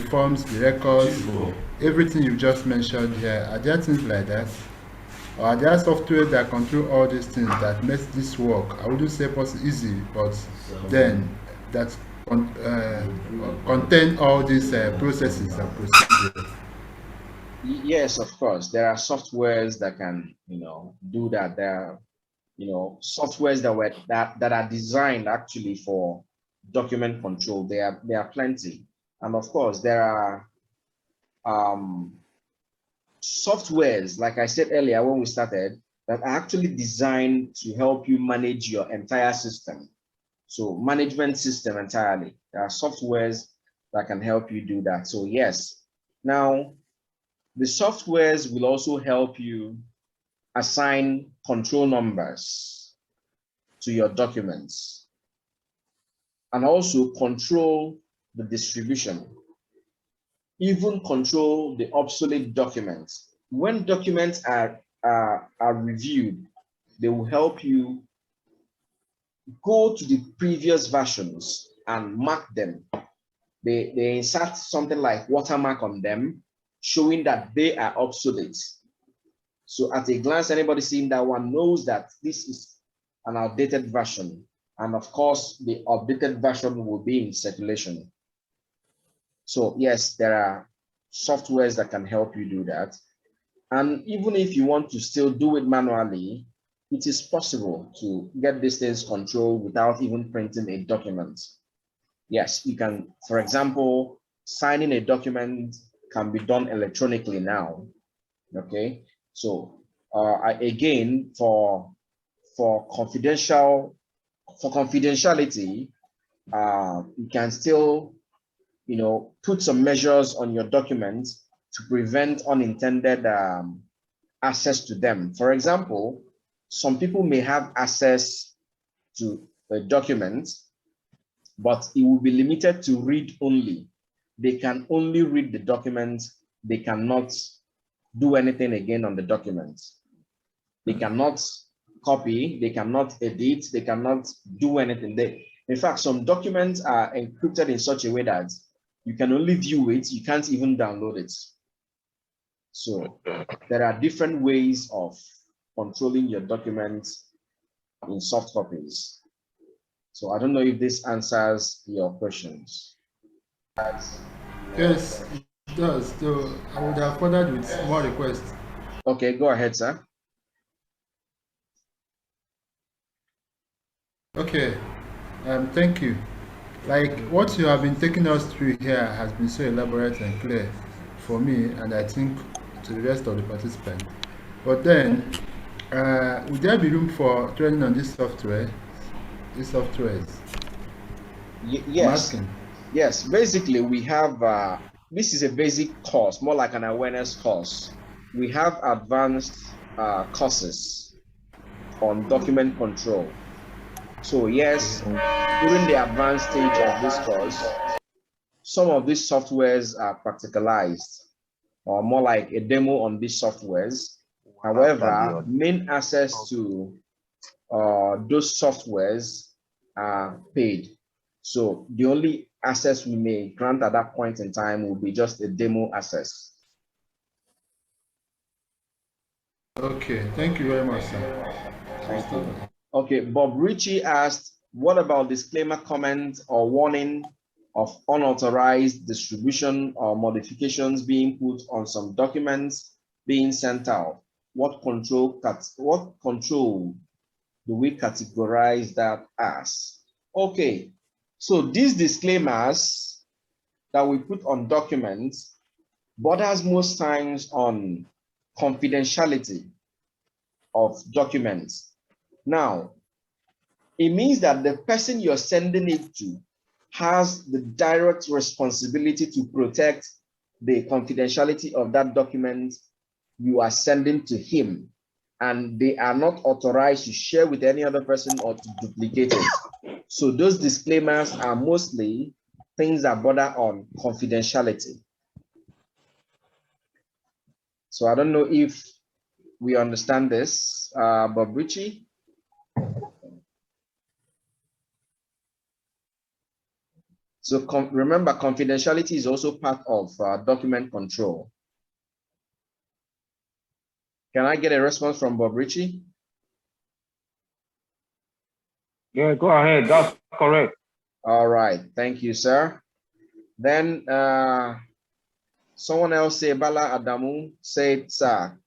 forms, the records, everything you just mentioned here, are there things like that? Or are there software that control all these things that makes this work? I wouldn't say easy, but then that contain all these processes and procedures. Yes, of course. There are softwares that can, do that. There are, softwares that are designed actually for document control. There are plenty. And of course, there are softwares, like I said earlier when we started, that are actually designed to help you manage your entire system. So management system entirely. There are softwares that can help you do that. So yes. Now, the softwares will also help you assign control numbers to your documents and also control the distribution, even control the obsolete documents. When documents are reviewed, they will help you go to the previous versions and mark them. They insert something like watermark on them, showing that they are obsolete. So at a glance, anybody seeing that one knows that this is an outdated version. And of course, the updated version will be in circulation. So yes, there are softwares that can help you do that. And even if you want to still do it manually, it is possible to get these things controlled without even printing a document. Yes, you can, for example, signing a document can be done electronically now. Okay, so again, for confidentiality, you can still, put some measures on your documents to prevent unintended access to them. For example, some people may have access to a document, but it will be limited to read only. They can only read the document. They cannot do anything again on the document. They cannot copy, they cannot edit, they cannot do anything. In fact, some documents are encrypted in such a way that you can only view it, you can't even download it. So there are different ways of controlling your documents in soft copies. So I don't know if this answers your questions. Yes, it does. So I would have furthered with more requests. Okay, go ahead, sir. Okay, thank you. Like what you have been taking us through here has been so elaborate and clear for me, and I think to the rest of the participants. But then, would there be room for training on this software? These softwares? Yes, yes. Basically, we have this is a basic course, more like an awareness course. We have advanced courses on document control. So yes, during the advanced stage of this course, some of these softwares are practicalized, or more like a demo on these softwares. However, main access to those softwares are paid. So the only access we may grant at that point in time will be just a demo access. Okay, thank you very much, sir. Thank you. Okay, Bob Ritchie asked, what about disclaimer comment or warning of unauthorized distribution or modifications being put on some documents being sent out? What control do we categorize that as? Okay, so these disclaimers that we put on documents borders most times on confidentiality of documents. Now, it means that the person you're sending it to has the direct responsibility to protect the confidentiality of that document you are sending to him, and they are not authorized to share with any other person or to duplicate it. So those disclaimers are mostly things that border on confidentiality. So I don't know if we understand this, Bob Ritchie. So remember, confidentiality is also part of document control. Can I get a response from Bob Ritchie? Yeah, go ahead. That's correct. All right, thank you, sir. Then someone else say, Bala Adamu said, sir,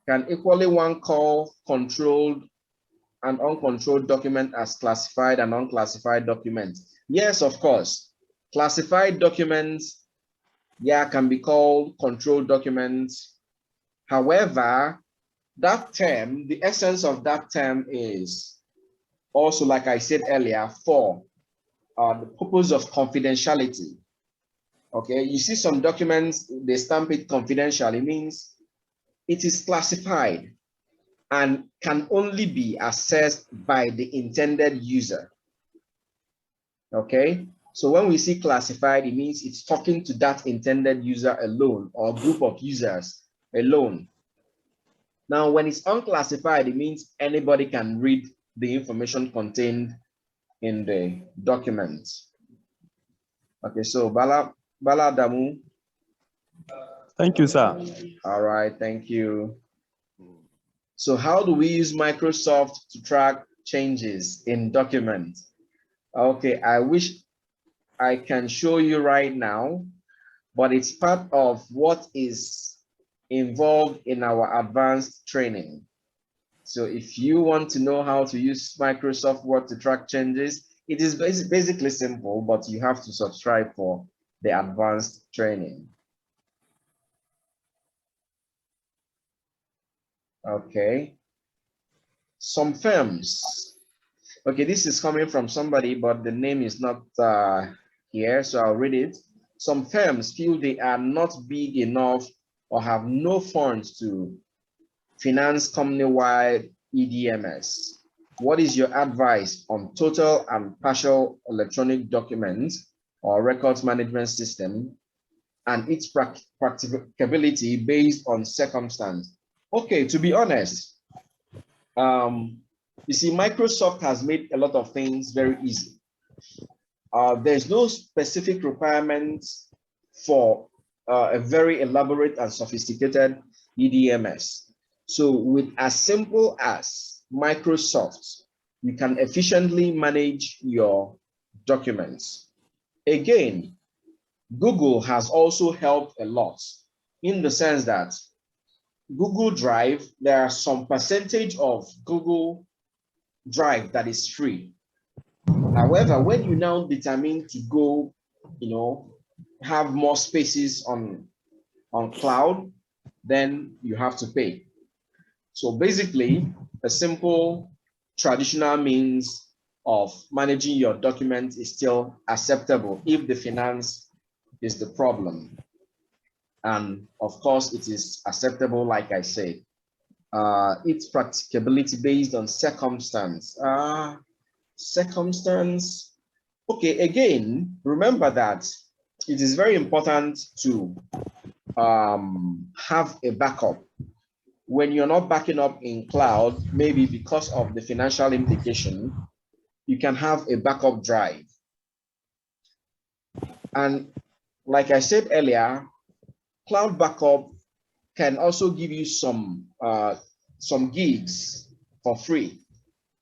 can equally one call controlled and uncontrolled document as classified and unclassified documents? Yes, of course. Classified documents, yeah, can be called controlled documents. However, that term, the essence of that term is also, like I said earlier, for the purpose of confidentiality. Okay, you see some documents, they stamp it confidential. It means it is classified and can only be accessed by the intended user. Okay, so when we see classified, it means it's talking to that intended user alone or group of users alone. Now, when it's unclassified, it means anybody can read the information contained in the document. Okay, so Bala Damu. Thank you, sir. All right, thank you. So how do we use Microsoft to track changes in documents? Okay, I wish I can show you right now, but it's part of what is involved in our advanced training. So if you want to know how to use Microsoft Word to track changes, it is basically simple, but you have to subscribe for the advanced training. Okay. Some firms. Okay, this is coming from somebody, but the name is not here, so I'll read it. Some firms feel they are not big enough or have no funds to finance company-wide EDMS. What is your advice on total and partial electronic documents or records management system and its practicability based on circumstance? Okay, to be honest, you see, Microsoft has made a lot of things very easy. There's no specific requirements for a very elaborate and sophisticated EDMS. So with as simple as Microsoft, you can efficiently manage your documents. Again, Google has also helped a lot in the sense that Google Drive, there are some percentage of Google Drive that is free. However, when you now determine to go, have more spaces on cloud, then you have to pay. So basically, a simple traditional means of managing your document is still acceptable if the finance is the problem. And of course, it is acceptable, like I said. Its practicability based on circumstance. Circumstance. Okay, again, remember that it is very important to have a backup. When you're not backing up in cloud, maybe because of the financial implication, you can have a backup drive. And like I said earlier, cloud backup can also give you some gigs for free.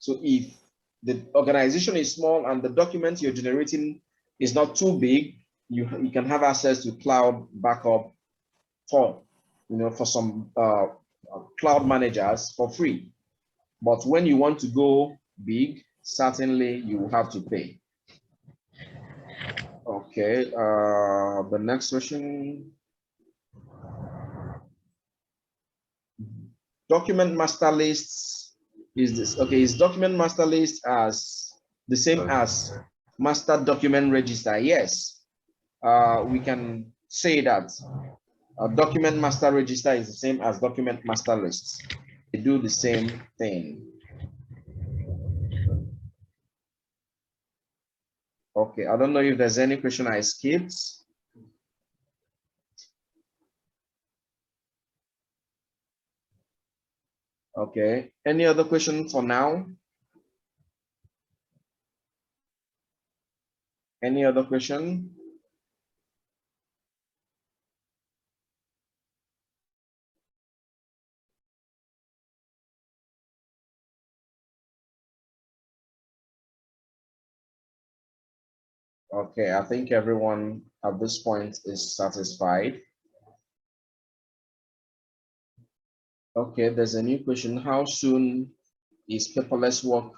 So if the organization is small and the document you're generating is not too big, you can have access to cloud backup for some cloud managers for free. But when you want to go big, certainly you will have to pay. Okay, the next question. Document master lists is this. Okay, is document master list as the same as master document register? Yes, we can say that document master register is the same as document master lists. They do the same thing. Okay, I don't know if there's any question I skipped. Okay, any other question for now? Any other question? Okay, I think everyone at this point is satisfied. Okay, there's a new question. How soon is paperless work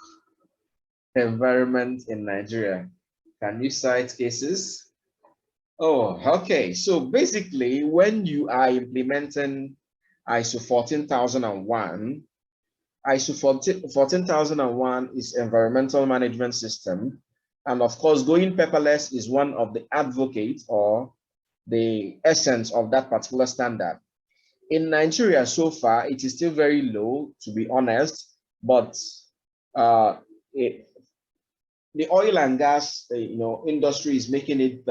environment in Nigeria? Can you cite cases? Oh, okay. So basically, when you are implementing ISO 14001, ISO 14001 is environmental management system. And of course, going paperless is one of the advocates or the essence of that particular standard. In Nigeria, so far, it is still very low, to be honest, but the oil and gas industry is making it,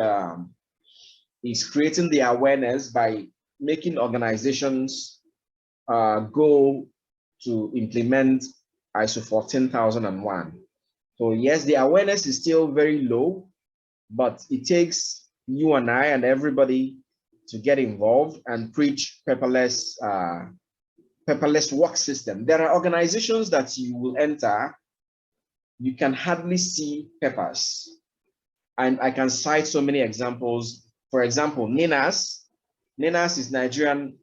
is creating the awareness by making organizations go to implement ISO 14001. So yes, the awareness is still very low, but it takes you and I and everybody to get involved and preach paperless work system. There are organizations that you will enter, you can hardly see papers. And I can cite so many examples. For example, NINAS. NINAS is Nigerian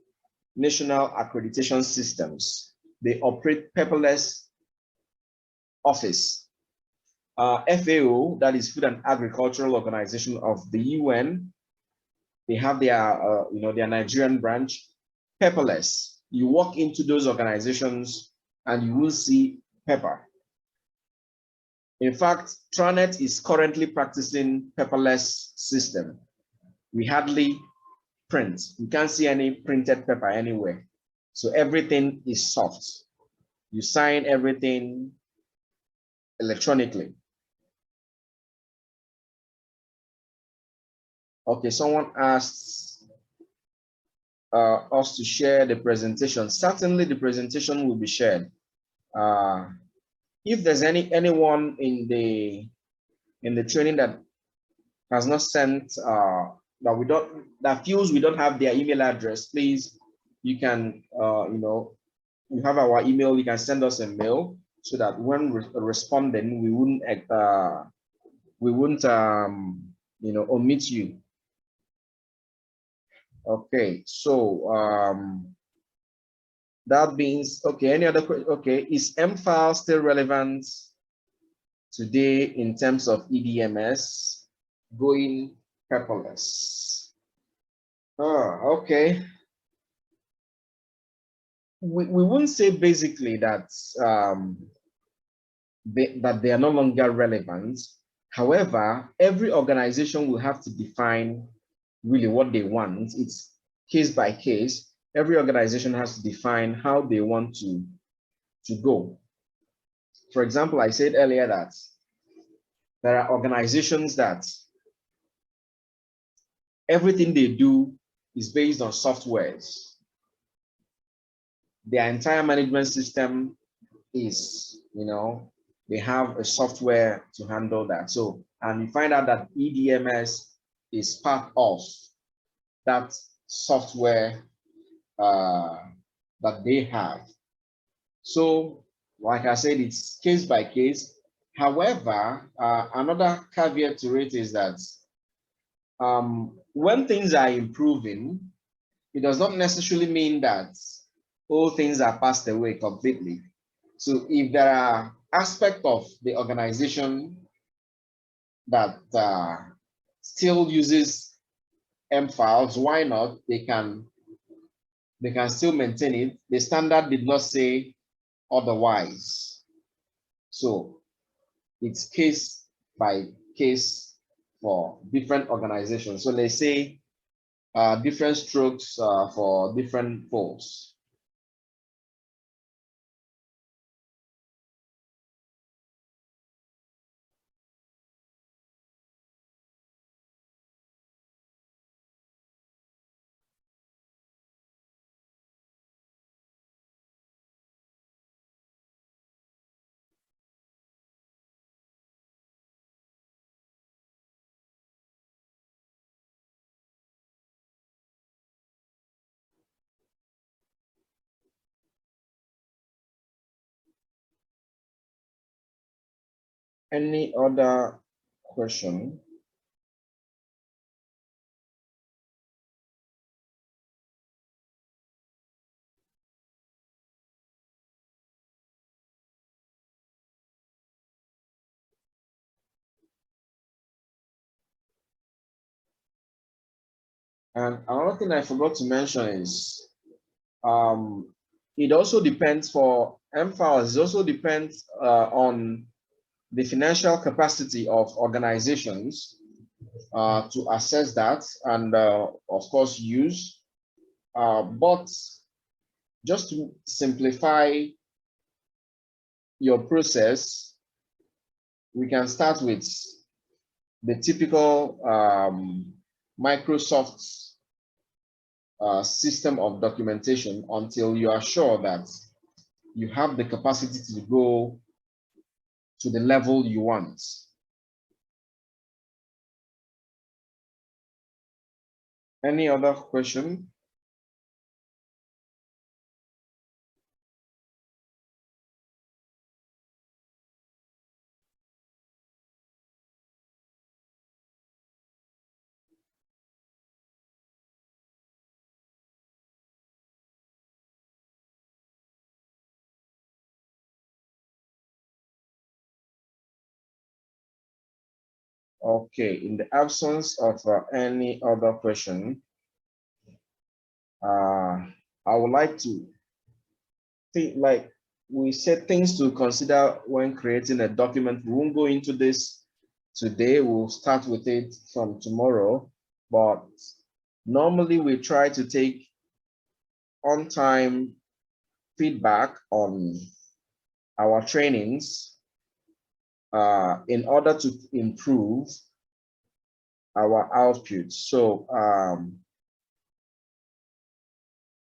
National Accreditation Systems. They operate paperless office. FAO, that is Food and Agricultural Organization of the UN, they have their, their Nigerian branch, paperless. You walk into those organizations and you will see paper. In fact, Tranet is currently practicing paperless system. We hardly print. You can't see any printed paper anywhere. So everything is soft. You sign everything electronically. Okay, someone asks us to share the presentation. Certainly the presentation will be shared. If there's anyone in the training that has not sent that feels we don't have their email address, please, you can you have our email, you can send us a mail so that when responding we wouldn't omit you. Okay, so that means, okay, any other question? Okay, is M-File still relevant today in terms of EDMS going paperless? Oh, okay. We wouldn't say basically that that they are no longer relevant. However, every organization will have to define really what they want. It's case by case. Every organization has to define how they want to go. For example, I said earlier that there are organizations that everything they do is based on softwares. Their entire management system is, they have a software to handle that. So, and you find out that EDMS is part of that software that they have. So, like I said, it's case by case. However, another caveat to it is that when things are improving, it does not necessarily mean that all things are passed away completely. So if there are aspects of the organization that still uses M-Files, why not? They can still maintain it. The standard did not say otherwise. So it's case by case for different organizations. So they say different strokes for different folks. Any other question? And another thing I forgot to mention is it also depends for MFAs, it also depends on the financial capacity of organizations to assess that and of course use. But just to simplify your process, we can start with the typical Microsoft system of documentation until you are sure that you have the capacity to go to the level you want. Any other question? Okay, in the absence of any other question, I would like to think, like we said, things to consider when creating a document. We won't go into this today, we'll start with it from tomorrow, but normally we try to take on-time feedback on our trainings in order to improve our output. So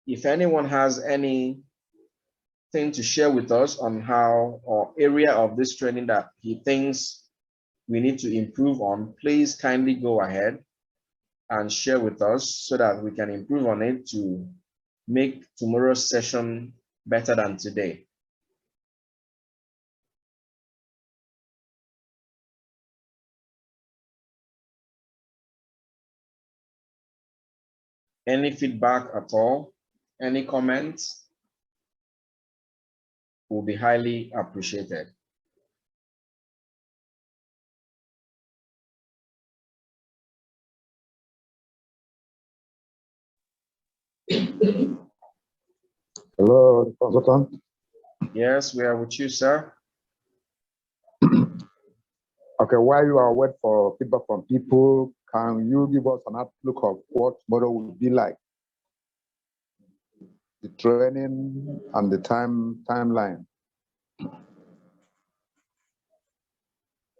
if anyone has anything to share with us on how or area of this training that he thinks we need to improve on, please kindly go ahead and share with us so that we can improve on it to make tomorrow's session better than today. Any feedback at all? Any comments? Will be highly appreciated. Hello, consultant. Yes, we are with you, sir. Okay, while you are waiting for feedback from people, can you give us an outlook of what tomorrow will be like? The training and the timeline.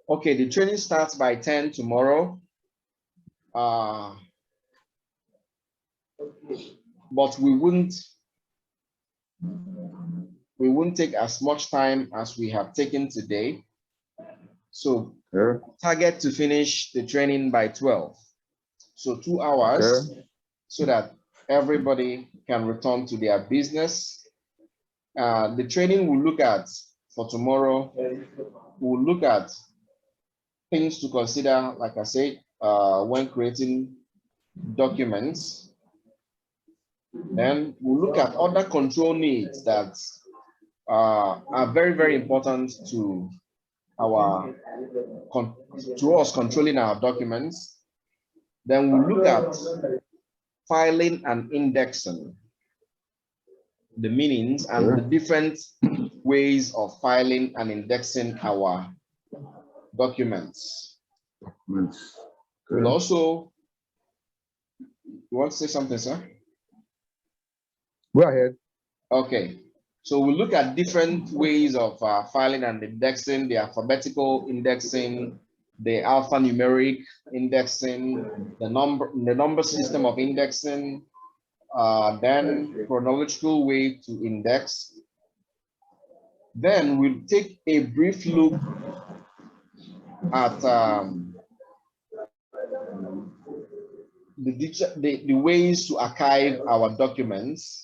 Okay, the training starts by 10 tomorrow. But we wouldn't take as much time as we have taken today. So target to finish the training by 12. So 2 hours, so that everybody can return to their business. The training we'll look at for tomorrow, we'll look at things to consider, like I said, when creating documents. Then we'll look at other control needs that are very, very important to us controlling our documents. Then we'll look at filing and indexing, the meanings and the different ways of filing and indexing our documents. We'll also, you want to say something, sir? Go ahead. Okay, so we'll look at different ways of filing and indexing, the alphabetical indexing, the alphanumeric indexing, the number system of indexing, then chronological way to index. Then we'll take a brief look at the ways to archive our documents,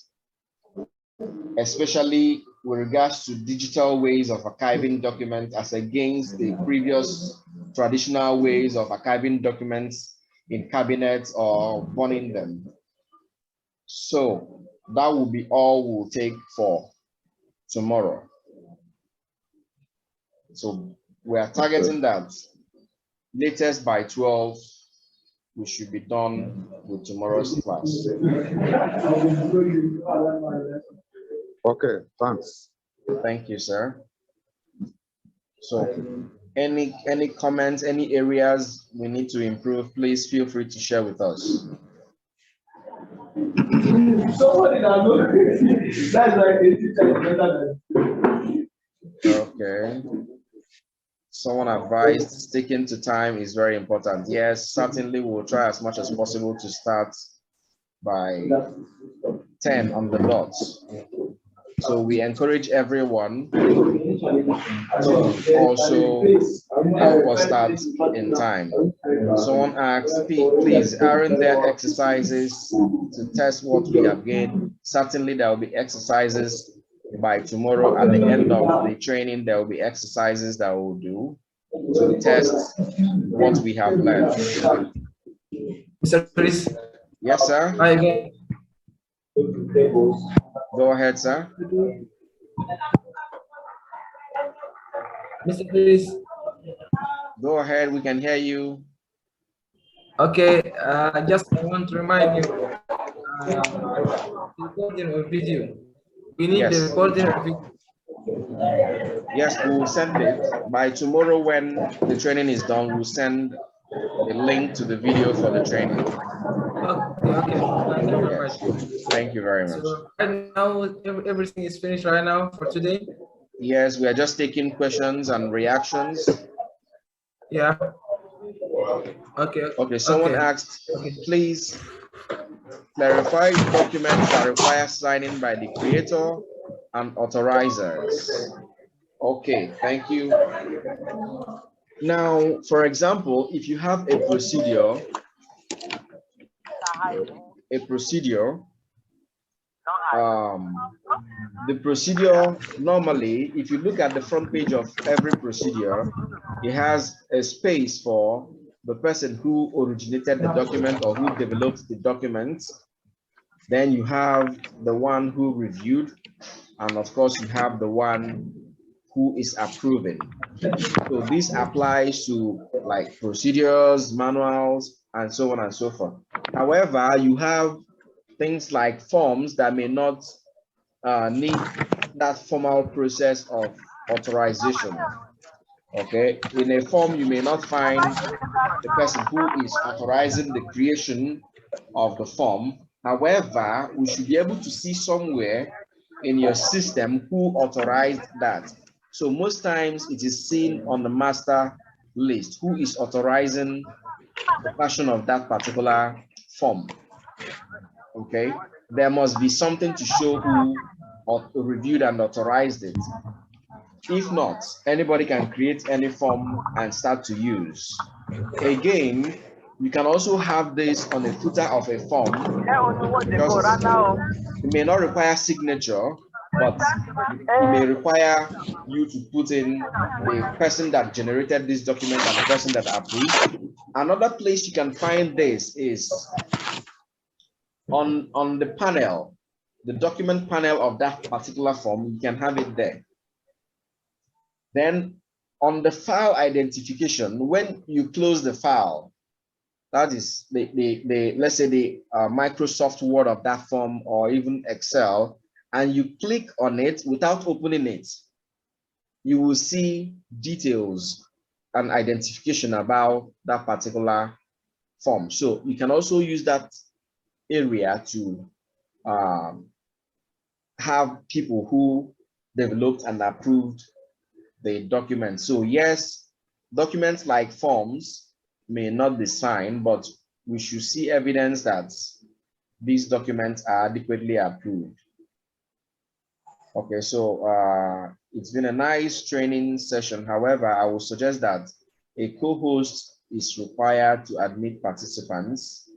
especially with regards to digital ways of archiving documents as against the previous traditional ways of archiving documents in cabinets or burning them. So that will be all we'll take for tomorrow. So we are targeting that latest by 12, we should be done with tomorrow's class. Okay, thanks. Thank you, sir. So any comments, any areas we need to improve, please feel free to share with us. Okay. Someone advised sticking to time is very important. Yes, certainly we'll try as much as possible to start by 10 on the dot. So we encourage everyone to also help us start in time. Someone asked, please, aren't there exercises to test what we have gained? Certainly there will be exercises by tomorrow. At the end of the training, there will be exercises that we'll do to test what we have learned. Mr. Chris. Yes, sir. Hi again. Go ahead, sir. Mr. Chris. Go ahead, we can hear you. Okay, just I want to remind you, recording of video. We need the recording of video. Yes, we'll send it. By tomorrow when the training is done, we'll send a link to the video for the training. Okay, thank you very much. Thank you very much. So right now, everything is finished right now for today? Yes, we are just taking questions and reactions. Yeah. Okay. Okay, someone asked, please clarify documents that require signing by the creator and authorizers. Okay, thank you. Now, for example, if you have a procedure, the procedure normally, if you look at the front page of every procedure, it has a space for the person who originated the document or who developed the document. Then you have the one who reviewed, and of course you have the one who is approving. So this applies to like procedures, manuals, and so on and so forth. However, you have things like forms that may not need that formal process of authorization. Okay, in a form, you may not find the person who is authorizing the creation of the form. However, we should be able to see somewhere in your system who authorized that. So most times it is seen on the master list, who is authorizing the version of that particular form. Okay, there must be something to show who reviewed and authorized it. If not, anybody can create any form and start to use. Again, you can also have this on the footer of a form because it may not require signature, but it may require you to put in the person that generated this document and the person that approved. Another place you can find this is on the panel, the document panel of that particular form. You can have it there. Then on the file identification, when you close the file, that is let's say the Microsoft Word of that form or even Excel, and you click on it without opening it, you will see details and identification about that particular form. So you can also use that area to have people who developed and approved the document. So yes, documents like forms may not be signed, but we should see evidence that these documents are adequately approved. Okay, so it's been a nice training session. However, I would suggest that a co-host is required to admit participants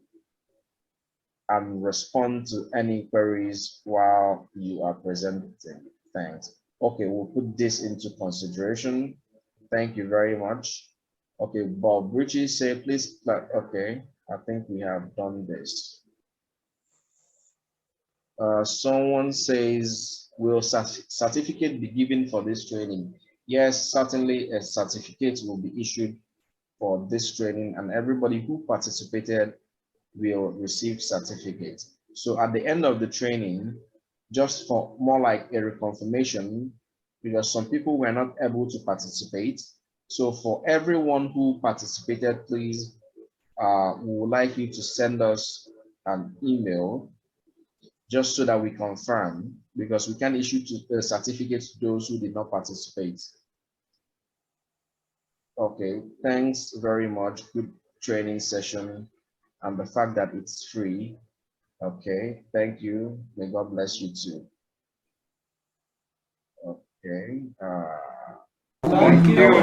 and respond to any queries while you are presenting. Thanks. Okay, we'll put this into consideration. Thank you very much. Okay, Bob Richie say, please, okay, I think we have done this. Someone says, will certificate be given for this training? Yes, certainly a certificate will be issued for this training, and everybody who participated will receive certificates. So at the end of the training, just for more like a reconfirmation, because some people were not able to participate. So for everyone who participated, please, we would like you to send us an email just so that we confirm, because we can issue certificates to those who did not participate. Okay, thanks very much. Good training session, and the fact that it's free. Okay, thank you. May God bless you too. Okay. Thank you.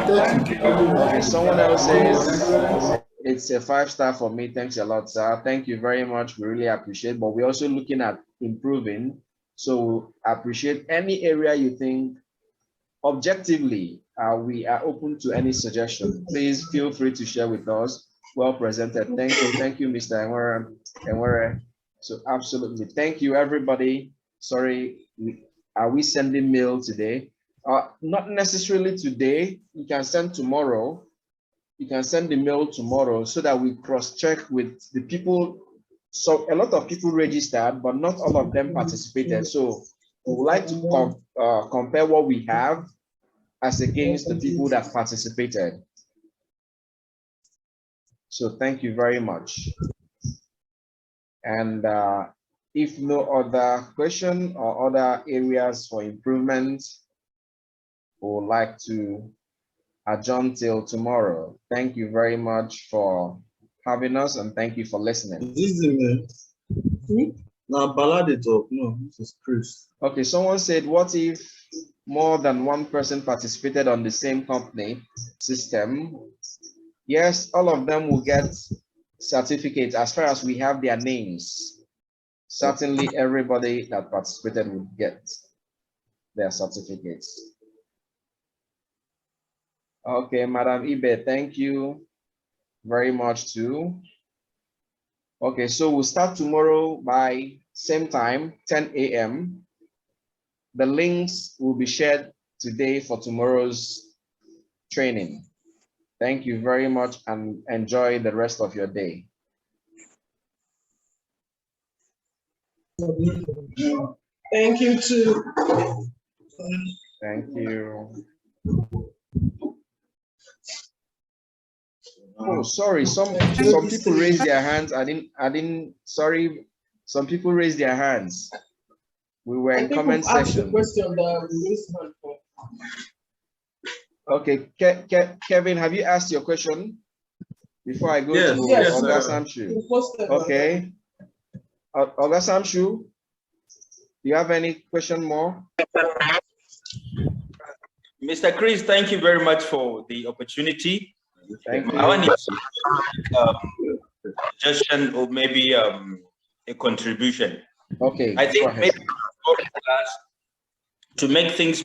Okay, someone else says it's a 5-star for me. Thanks a lot, sir. Thank you very much. We really appreciate, but we're also looking at improving. So appreciate any area you think objectively, we are open to any suggestion. Please feel free to share with us. Well presented. Thank you, Mr. Enwere. So absolutely, thank you, everybody. Sorry, are we sending mail today? Not necessarily today. You can send tomorrow. You can send the mail tomorrow so that we cross-check with the people. So a lot of people registered, but not all of them participated. So we would like to compare what we have as against the people that participated. So thank you very much. And if no other question or other areas for improvement, we would like to adjourn till tomorrow. Thank you very much for having us, and thank you for listening. This is now ballad talk. No, this is Chris. Okay, someone said, what if more than one person participated on the same company system? Yes, all of them will get certificates as far as we have their names. Certainly everybody that participated will get their certificates. Okay, Madam Ibe, thank you very much too. Okay, so we'll start tomorrow by same time, 10 a.m. The links will be shared today for tomorrow's training. Thank you very much and enjoy the rest of your day. Thank you too. Thank you. Oh, sorry. Some people raised their hands. I didn't. Sorry. Some people raised their hands. We were in comment section. Okay, Kevin, have you asked your question before I go to Oga Samshu? Okay. Oga Samshu, do you have any question more? Mr. Chris, thank you very much for the opportunity. Thank you. I want to suggestion or maybe a contribution. Okay. I think maybe to make things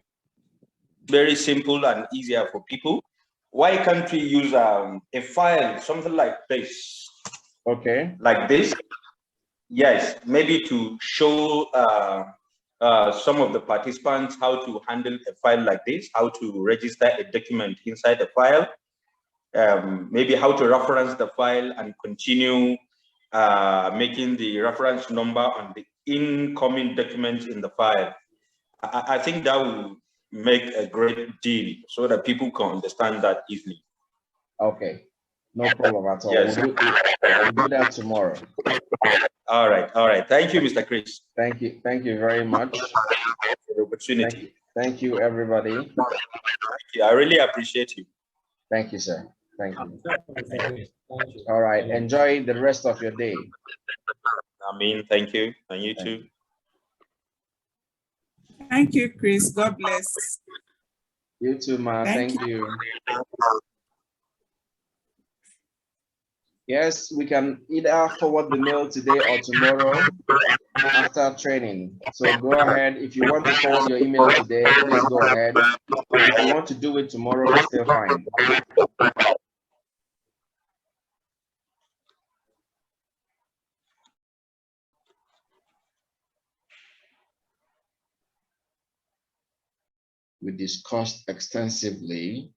very simple and easier for people, why can't we use a file, something like this? Okay. Like this? Yes, maybe to show some of the participants how to handle a file like this, how to register a document inside the file, maybe how to reference the file and continue making the reference number on the incoming documents in the file. I think that will make a great deal so that people can understand that easily. Okay. No problem at all. Yes. We'll do that tomorrow. All right. All right. Thank you, Mr. Chris. Thank you. Thank you very much for the opportunity. Thank you, everybody. Thank you. I really appreciate you. Thank you, sir. Thank you. All right. Enjoy the rest of your day. I mean, thank you. And you too. Thank you, Chris. God bless. You too, ma. Thank you. Yes, we can either forward the mail today or tomorrow after training. So go ahead. If you want to forward your email today, please go ahead. If you want to do it tomorrow, it's still fine. We discussed extensively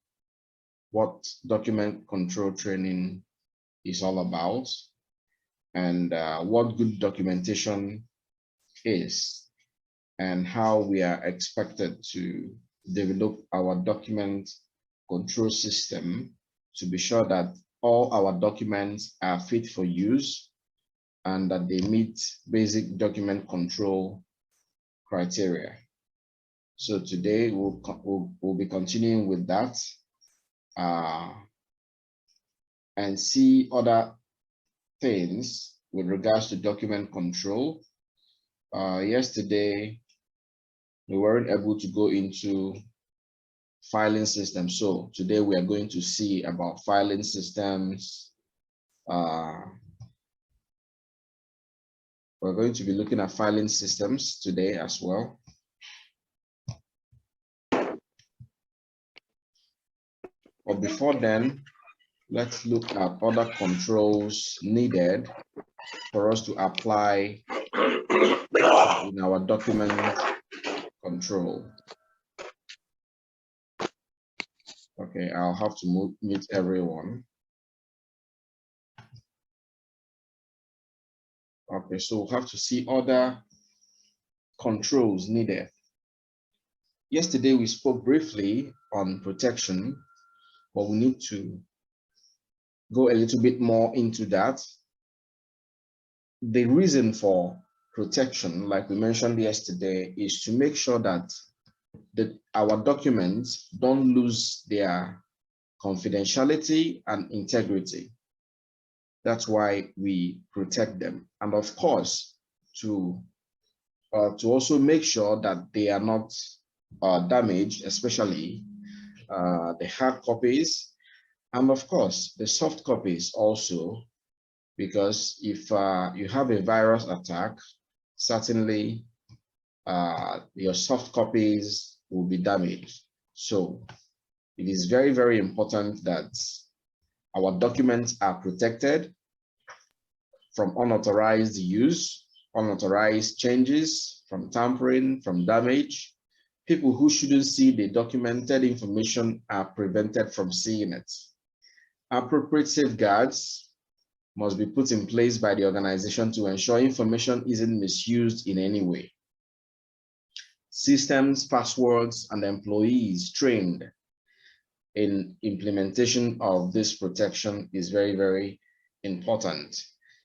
what document control training is all about and what good documentation is and how we are expected to develop our document control system to be sure that all our documents are fit for use and that they meet basic document control criteria. So today we'll be continuing with that and see other things with regards to document control. Yesterday, we weren't able to go into filing systems. So today we are going to see about filing systems. We're going to be looking at filing systems today as well. But before then, let's look at other controls needed for us to apply in our document control. Okay, I'll have to mute everyone. Okay, so we'll have to see other controls needed. Yesterday, we spoke briefly on protection, but we need to go a little bit more into that. The reason for protection, like we mentioned yesterday, is to make sure that our documents don't lose their confidentiality and integrity. That's why we protect them. And of course, to also make sure that they are not damaged, especially the hard copies, and of course, the soft copies also, because if you have a virus attack, certainly your soft copies will be damaged. So it is very, very important that our documents are protected from unauthorized use, unauthorized changes, from tampering, from damage. People who shouldn't see the documented information are prevented from seeing it. Appropriate safeguards must be put in place by the organization to ensure information isn't misused in any way. Systems, passwords, and employees trained in implementation of this protection is very, very important.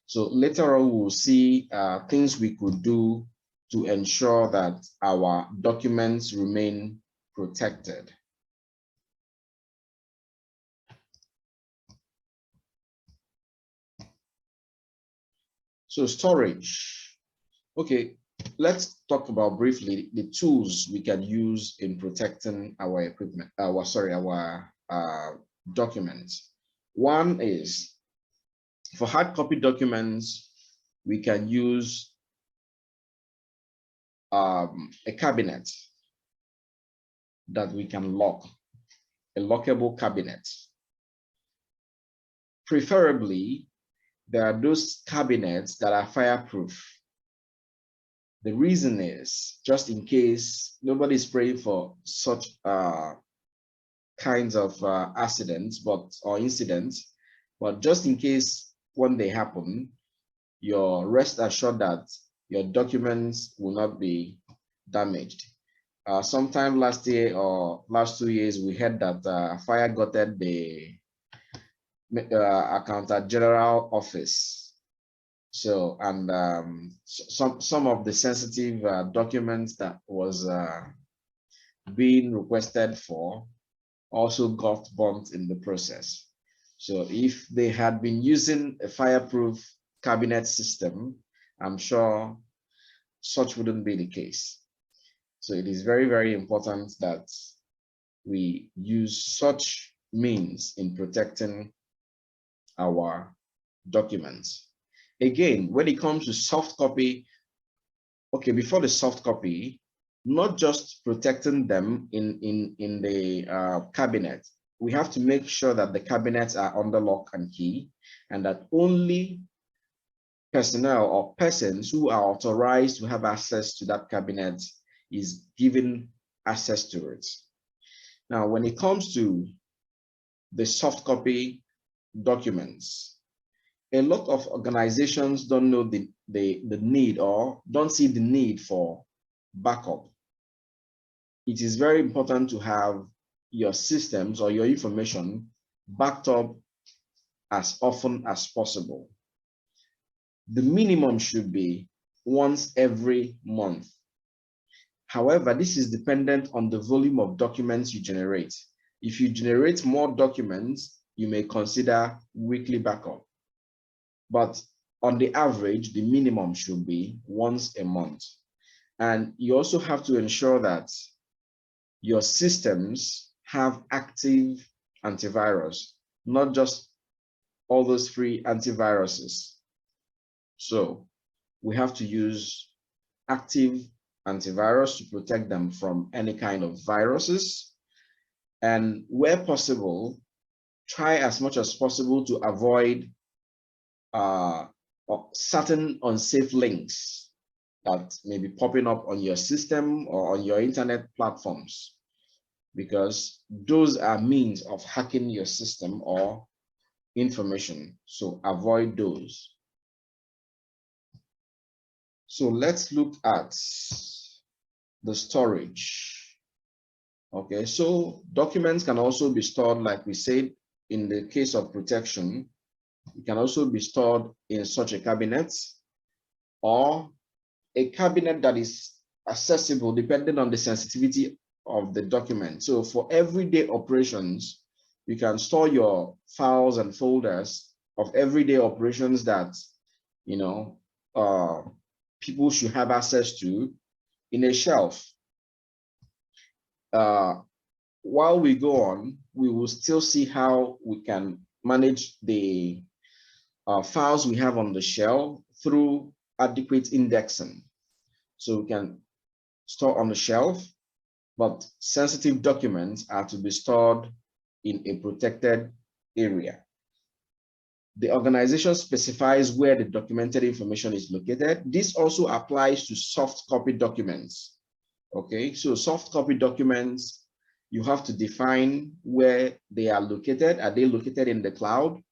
So later on, we'll see things we could do to ensure that our documents remain protected. So storage. Okay, let's talk about briefly the tools we can use in protecting our equipment, our documents. One is, for hard copy documents, we can use a cabinet that we can lock, a lockable cabinet. Preferably, there are those cabinets that are fireproof. The reason is, just in case nobody's praying for such kinds of accidents or incidents, but just in case when they happen, you're rest assured that your documents will not be damaged. Sometime last year or last 2 years, we heard that fire gutted the Accountant General office. So, and some of the sensitive documents that was being requested for also got burnt in the process. So if they had been using a fireproof cabinet system, I'm sure such wouldn't be the case. So it is very, very important that we use such means in protecting our documents. Again, when it comes to soft copy, okay, before the soft copy, not just protecting them in the cabinet, we have to make sure that the cabinets are under lock and key, and that only personnel or persons who are authorized to have access to that cabinet is given access to it. Now, when it comes to the soft copy documents, a lot of organizations don't know the need or don't see the need for backup. It is very important to have your systems or your information backed up as often as possible. The minimum should be once every month. However, this is dependent on the volume of documents you generate. If you generate more documents, you may consider weekly backup. But on the average, the minimum should be once a month. And you also have to ensure that your systems have active antivirus, not just all those free antiviruses. So we have to use active antivirus to protect them from any kind of viruses. And where possible, try as much as possible to avoid certain unsafe links that may be popping up on your system or on your internet platforms, because those are means of hacking your system or information. So avoid those. So let's look at the storage. Okay, so documents can also be stored, like we said, in the case of protection. It can also be stored in such a cabinet or a cabinet that is accessible depending on the sensitivity of the document. So for everyday operations, you can store your files and folders of everyday operations that, you know, people should have access to in a shelf. While we go on, we will still see how we can manage the files we have on the shelf through adequate indexing. So we can store on the shelf, but sensitive documents are to be stored in a protected area. The organization specifies where the documented information is located. This also applies to soft copy documents. Okay, so soft copy documents, you have to define where they are located. Are they located in the cloud?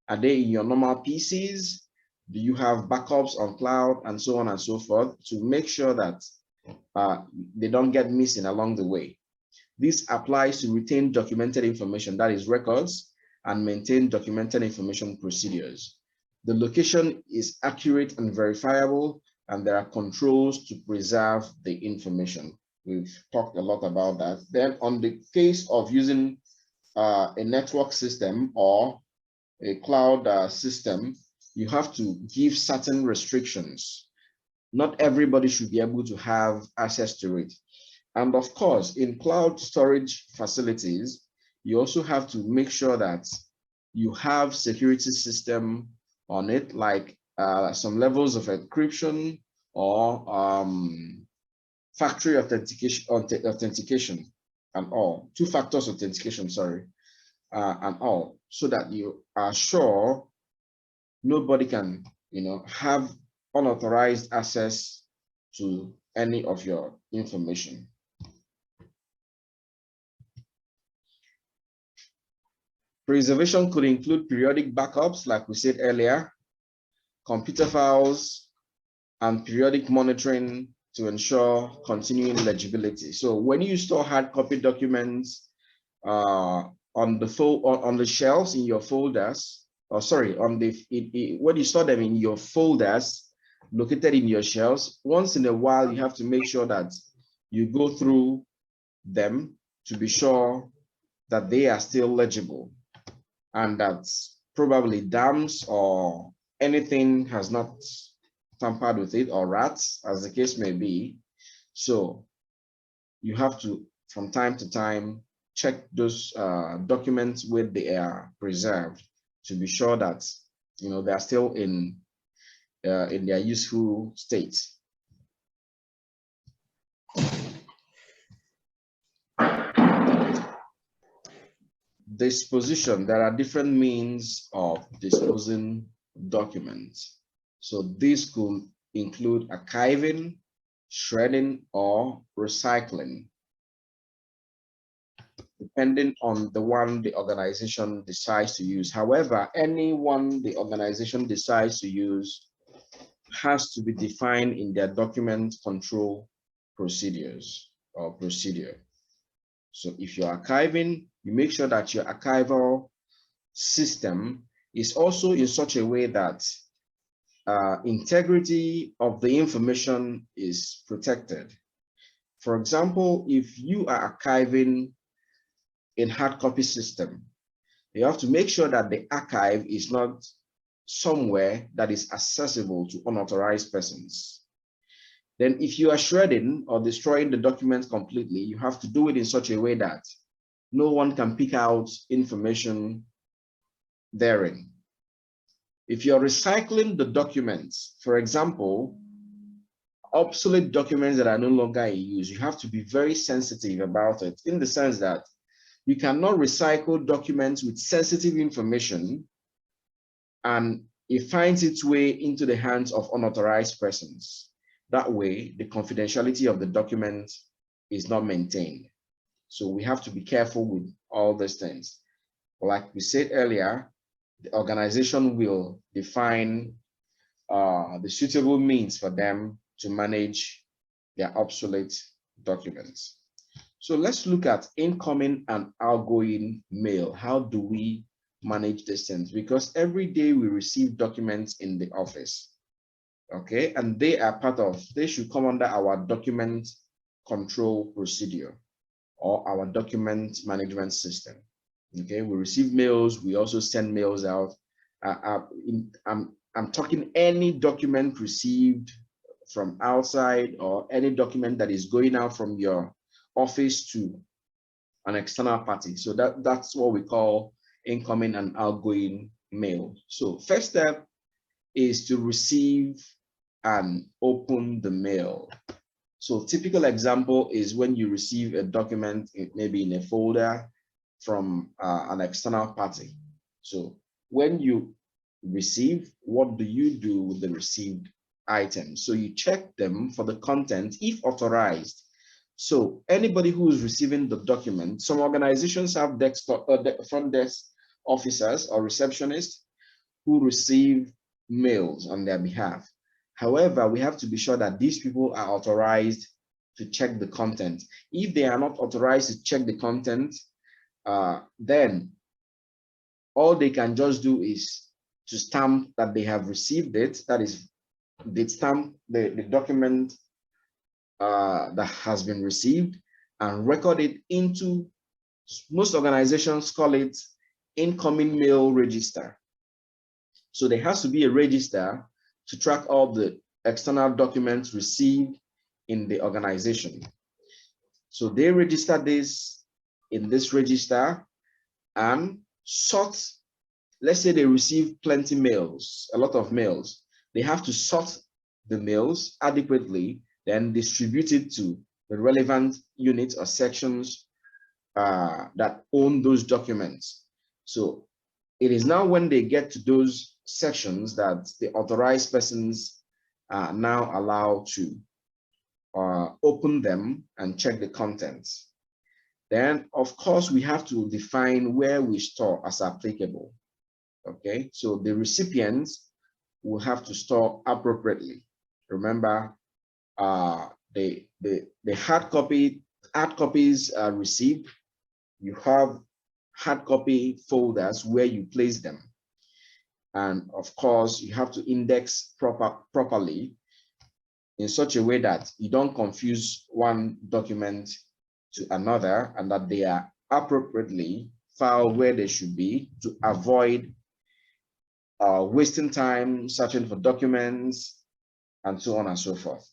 Are they in your normal PCs? Do you have backups on cloud, and so on and so forth, to make sure that they don't get missing along the way? This applies to retain documented information, that is records, and maintain documented information procedures. The location is accurate and verifiable, and there are controls to preserve the information. We've talked a lot about that. Then on the case of using a network system or a cloud system, you have to give certain restrictions. Not everybody should be able to have access to it. And of course, in cloud storage facilities, you also have to make sure that you have security system on it, like some levels of encryption or factory authentication and all, two factors authentication, sorry, and all, so that you are sure nobody can, you know, have unauthorized access to any of your information. Preservation could include periodic backups, like we said earlier, computer files, and periodic monitoring to ensure continuing legibility. So when you store hard copy documents on the shelves in your folders, or sorry, when you store them in your folders located in your shelves, once in a while you have to make sure that you go through them to be sure that they are still legible and that probably dams or anything has not tampered with it, or rats, as the case may be. So you have to, from time to time, check those documents where they are preserved to be sure that you know, they are still in their useful state. Disposition, there are different means of disposing documents. So this could include archiving, shredding, or recycling, depending on the one the organization decides to use. However, any one the organization decides to use has to be defined in their document control procedures or procedure. So if you're archiving, you make sure that your archival system is also in such a way that integrity of the information is protected. For example, if you are archiving in hard copy system, you have to make sure that the archive is not somewhere that is accessible to unauthorized persons. Then if you are shredding or destroying the document completely, you have to do it in such a way that no one can pick out information therein. If you're recycling the documents, for example, obsolete documents that are no longer in use, you have to be very sensitive about it, in the sense that you cannot recycle documents with sensitive information and it finds its way into the hands of unauthorized persons. That way, the confidentiality of the document is not maintained. So we have to be careful with all these things. Like we said earlier, the organization will define the suitable means for them to manage their obsolete documents. So let's look at incoming and outgoing mail. How do we manage these things? Because every day we receive documents in the office. Okay, and they should come under our document control procedure or our document management system. Okay, we receive mails, we also send mails out. I'm talking any document received from outside or any document that is going out from your office to an external party. So that's what we call incoming and outgoing mail. So first step is to receive and open the mail. So typical example is when you receive a document, maybe in a folder from an external party. So when you receive, what do you do with the received items? So you check them for the content if authorized. So anybody who is receiving the document, some organizations have front desk officers or receptionists who receive mails on their behalf. However, we have to be sure that these people are authorized to check the content. If they are not authorized to check the content, then all they can just do is to stamp that they have received it. That is, they stamp the document that has been received and record it into, most organizations call it incoming mail register. So there has to be a register to track all the external documents received in the organization. So they register this in this register and sort. Let's say they receive plenty mails, a lot of mails. They have to sort the mails adequately, then distribute it to the relevant units or sections that own those documents. So it is now when they get to those sections that the authorized persons are now allowed to open them and check the contents. Then, of course, we have to define where we store as applicable. Okay, so the recipients will have to store appropriately. Remember, the hard copies are received. You have hard copy folders where you place them. And of course, you have to index properly in such a way that you don't confuse one document to another, and that they are appropriately filed where they should be, to avoid wasting time searching for documents and so on and so forth.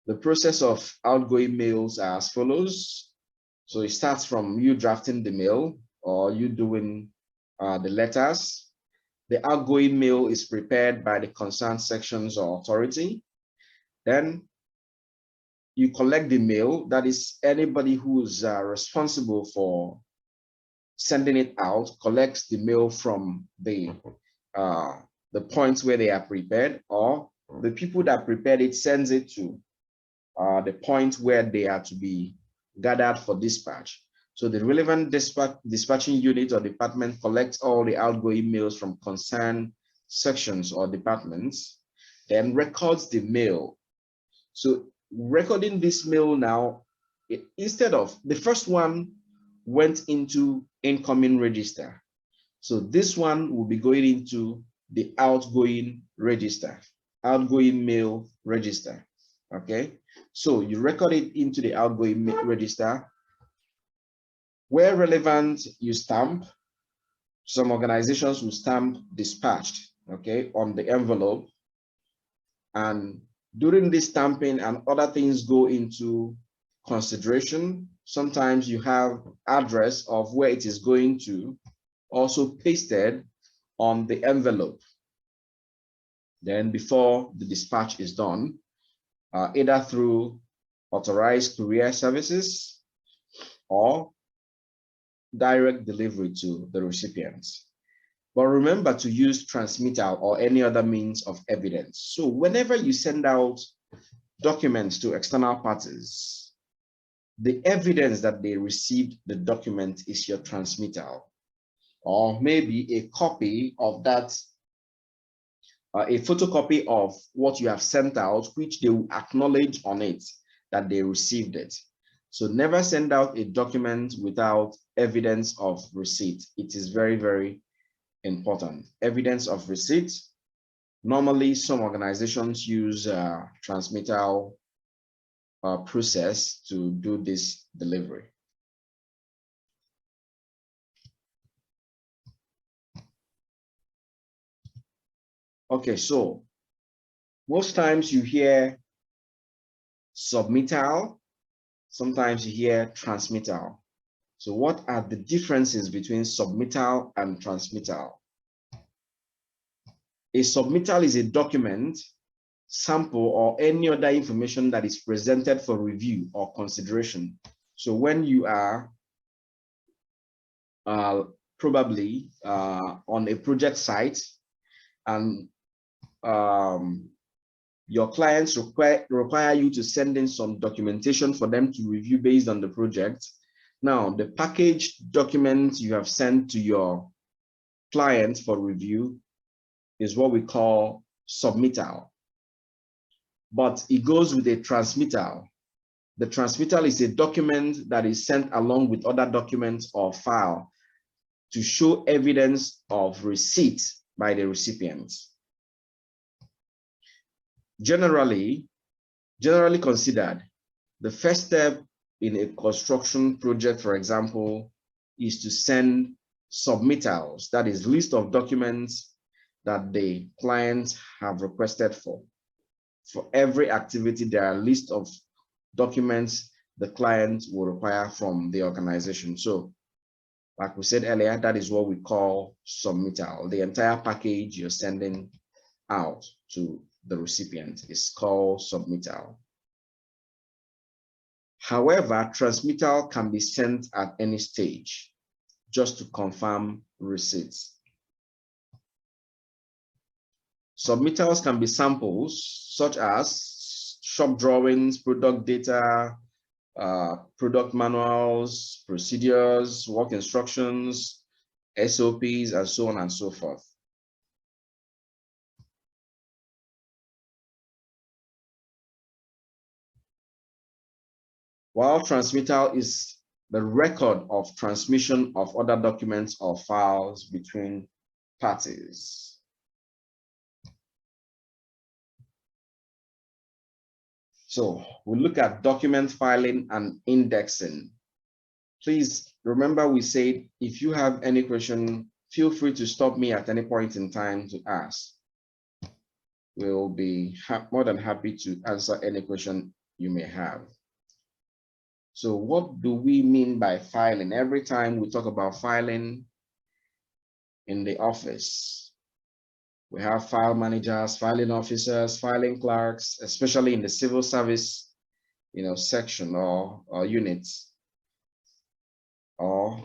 The process of outgoing mails are as follows. So it starts from you drafting the mail or you doing the letters. The outgoing mail is prepared by the concerned sections or authority. Then you collect the mail. That is, anybody who's responsible for sending it out collects the mail from the points where they are prepared, or the people that prepared it sends it to the point where they are to be gathered for dispatch. So the relevant dispatching unit or department collects all the outgoing mails from concerned sections or departments, then records the mail. So recording this mail now, instead of the first one went into incoming register. So this one will be going into the outgoing register, outgoing mail register. Okay, so you record it into the outgoing register. Where relevant, you stamp. Some organizations will stamp dispatched, okay, on the envelope. And during this stamping and other things go into consideration, sometimes you have address of where it is going to also pasted on the envelope. Then before the dispatch is done, either through authorized courier services or direct delivery to the recipients. But remember to use transmittal or any other means of evidence. So whenever you send out documents to external parties, the evidence that they received the document is your transmittal, or maybe a copy of that, a photocopy of what you have sent out, which they will acknowledge on it that they received it. So never send out a document without evidence of receipt. It is very, very important. Evidence of receipt. Normally, some organizations use transmittal process to do this delivery. Okay, so most times you hear submittal, sometimes you hear transmittal. So what are the differences between submittal and transmittal? A submittal is a document, sample, or any other information that is presented for review or consideration. So when you are probably on a project site and your clients require you to send in some documentation for them to review based on the project. Now, the packaged documents you have sent to your client for review is what we call submittal. But it goes with a transmittal. The transmittal is a document that is sent along with other documents or file to show evidence of receipt by the recipient. Generally considered, the first step in a construction project, for example, is to send submittals, that is list of documents that the clients have requested for. For every activity, there are a list of documents the client will require from the organization. So, like we said earlier, that is what we call submittal. The entire package you're sending out to the recipient is called submittal. However, transmittal can be sent at any stage just to confirm receipts. Submittals can be samples such as shop drawings, product data, product manuals, procedures, work instructions, SOPs, and so on and so forth. While transmittal is the record of transmission of other documents or files between parties. So we'll look at document filing and indexing. Please remember we said if you have any question, feel free to stop me at any point in time to ask. We'll be more than happy to answer any question you may have. So what do we mean by filing? Every time we talk about filing, in the office. We have file managers, filing officers, filing clerks, especially in the civil service, section or units, or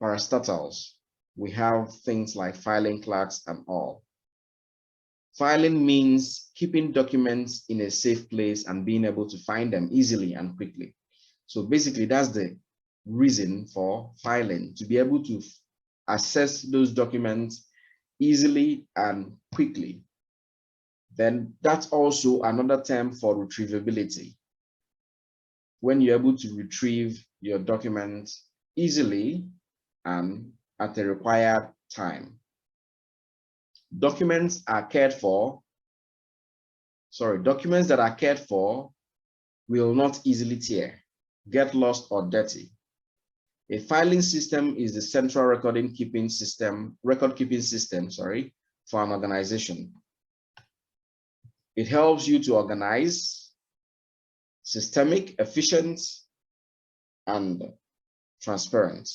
parastatals. We have things like filing clerks and all. Filing means keeping documents in a safe place and being able to find them easily and quickly. So basically, that's the reason for filing, to be able to access those documents easily and quickly. Then that's also another term for retrievability. When you're able to retrieve your documents easily and at the required time. Documents that are cared for will not easily tear, get lost, or dirty. A filing system is the central record keeping system for an organization. It helps you to organize, systemic, efficient, and transparent.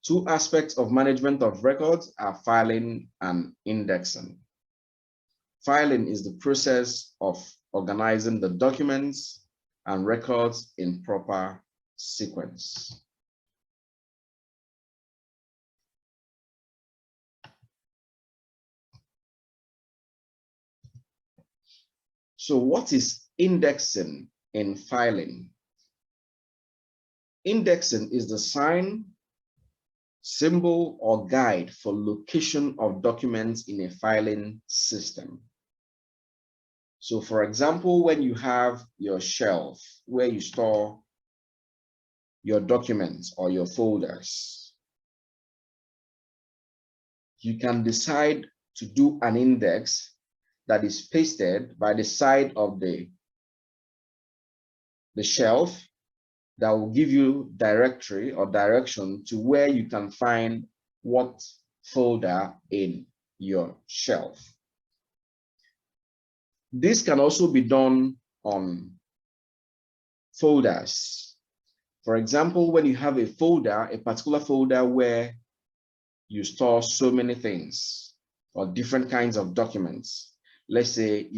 Two aspects of management of records are filing and indexing. Filing is the process of organizing the documents and records in proper sequence. So what is indexing in filing? Indexing is the sign, symbol, or guide for location of documents in a filing system. So for example, when you have your shelf where you store your documents or your folders, you can decide to do an index that is pasted by the side of the shelf that will give you directory or direction to where you can find what folder in your shelf. This can also be done on folders. For example, when you have a folder, a particular folder where you store so many things or different kinds of documents. Let's say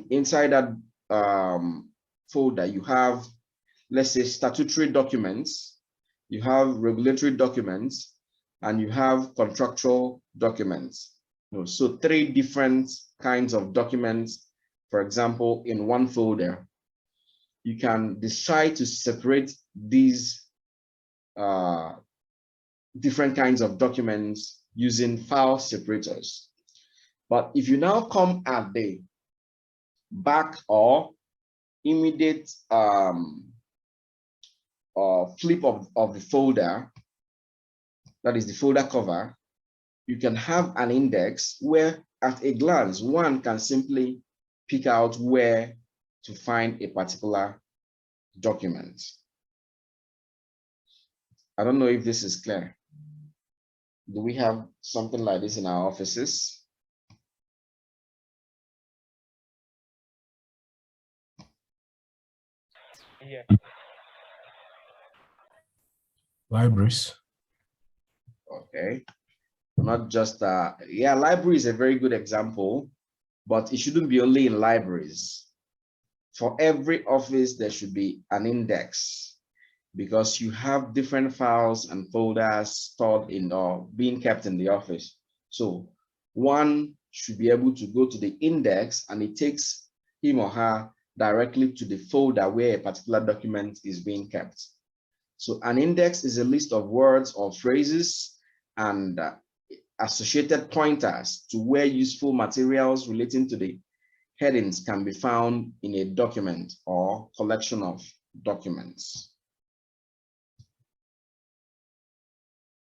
inside that folder, you have, let's say, statutory documents, you have regulatory documents, and you have contractual documents. So 3 different kinds of documents, for example, in one folder. You can decide to separate these different kinds of documents using file separators. But if you now come at the back or immediate flip of the folder, that is the folder cover, you can have an index where at a glance, one can simply pick out where to find a particular document. I don't know if this is clear. Do we have something like this in our offices? Yeah. Libraries. Okay. Not just, yeah, library is a very good example, but it shouldn't be only in libraries. For every office, there should be an index because you have different files and folders stored in or being kept in the office. So one should be able to go to the index and it takes him or her directly to the folder where a particular document is being kept. So an index is a list of words or phrases and associated pointers to where useful materials relating to the headings can be found in a document or collection of documents.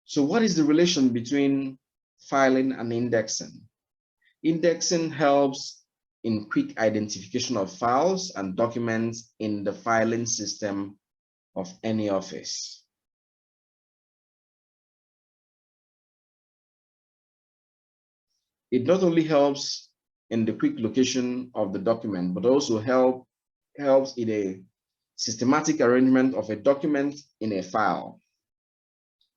So what is the relation between filing and indexing? Indexing helps in quick identification of files and documents in the filing system of any office. It not only helps in the quick location of the document, but also helps in a systematic arrangement of a document in a file.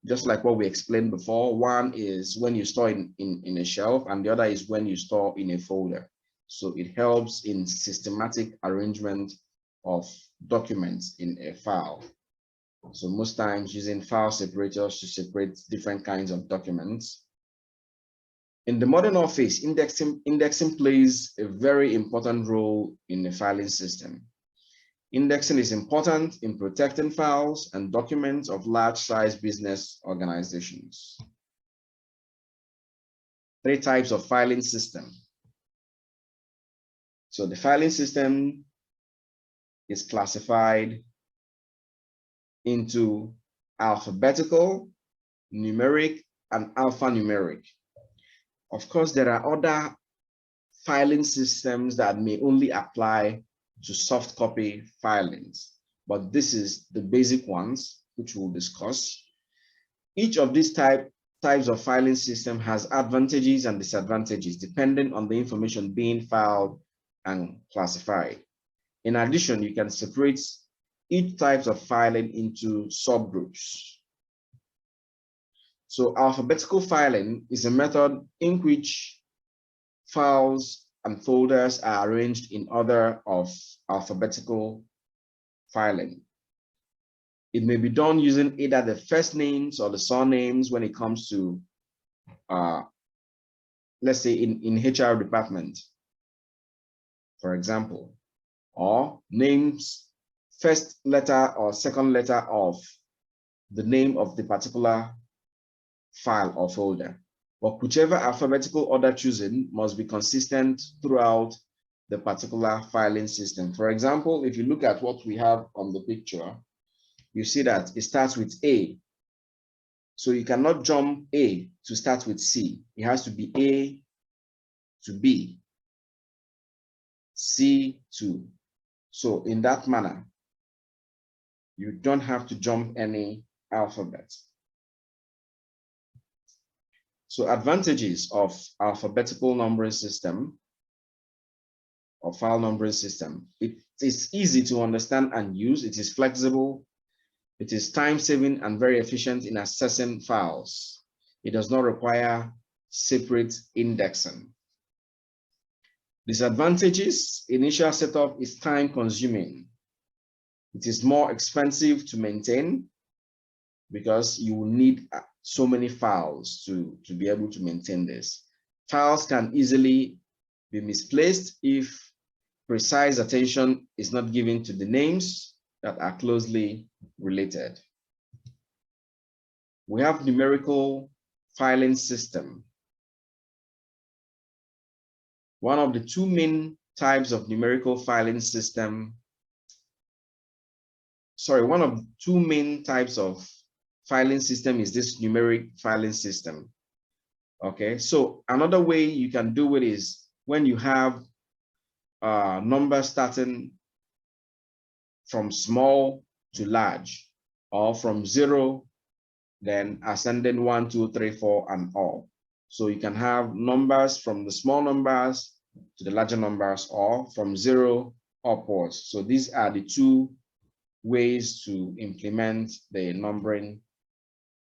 Just like what we explained before, one is when you store in a shelf and the other is when you store in a folder. So it helps in systematic arrangement of documents in a file. So most times using file separators to separate different kinds of documents. In the modern office, indexing plays a very important role in the filing system. Indexing is important in protecting files and documents of large-size business organizations. 3 types of filing system. So the filing system is classified into alphabetical, numeric, and alphanumeric. Of course, there are other filing systems that may only apply to soft copy filings, but this is the basic ones which we'll discuss. Each of these types of filing system has advantages and disadvantages depending on the information being filed and classified. In addition, you can separate each type of filing into subgroups. So alphabetical filing is a method in which files and folders are arranged in order of alphabetical filing. It may be done using either the first names or the surnames when it comes to, let's say in HR department, for example, or names, first letter or second letter of the name of the particular file or folder. But whichever alphabetical order chosen must be consistent throughout the particular filing system. For example, if you look at what we have on the picture, you see that it starts with A. So you cannot jump A to start with C. It has to be A to B, C to. So in that manner, you don't have to jump any alphabet. So advantages of alphabetical numbering system or file numbering system. It is easy to understand and use. It is flexible. It is time-saving and very efficient in accessing files. It does not require separate indexing. Disadvantages: initial setup is time-consuming. It is more expensive to maintain because you will need so many files to be able to maintain this. Files can easily be misplaced if precise attention is not given to the names that are closely related. We have numerical filing system. One of the 2 main types of numerical filing system, one of 2 main types of filing system is this numeric filing system. Okay, so another way you can do it is when you have numbers starting from small to large, or from 0, then ascending 1, 2, 3, 4, and all. So you can have numbers from the small numbers to the larger numbers, or from 0 upwards. So these are the 2 ways to implement the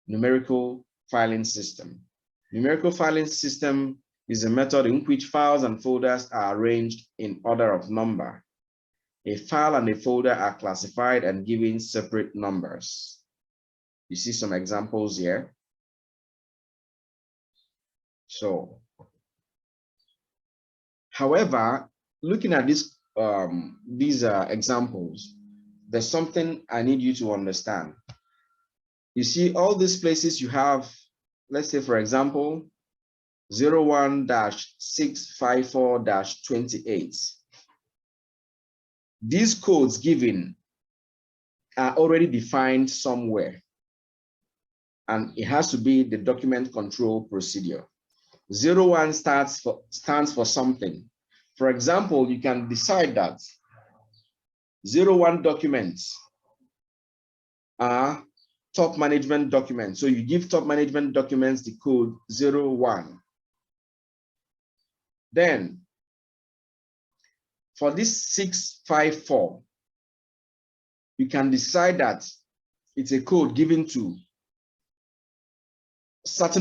numerical filing system. Numerical filing system is a method in which files and folders are arranged in order of number. A file and a folder are classified and given separate numbers. You see some examples here. So, however, looking at these examples, there's something I need you to understand. You see all these places you have, let's say, for example, 01-654-28. These codes given are already defined somewhere, and it has to be the document control procedure. 01 stands for something. For example, you can decide that 01 documents are top management documents. So you give top management documents the code 01. Then for this 654, you can decide that it's a code given to certain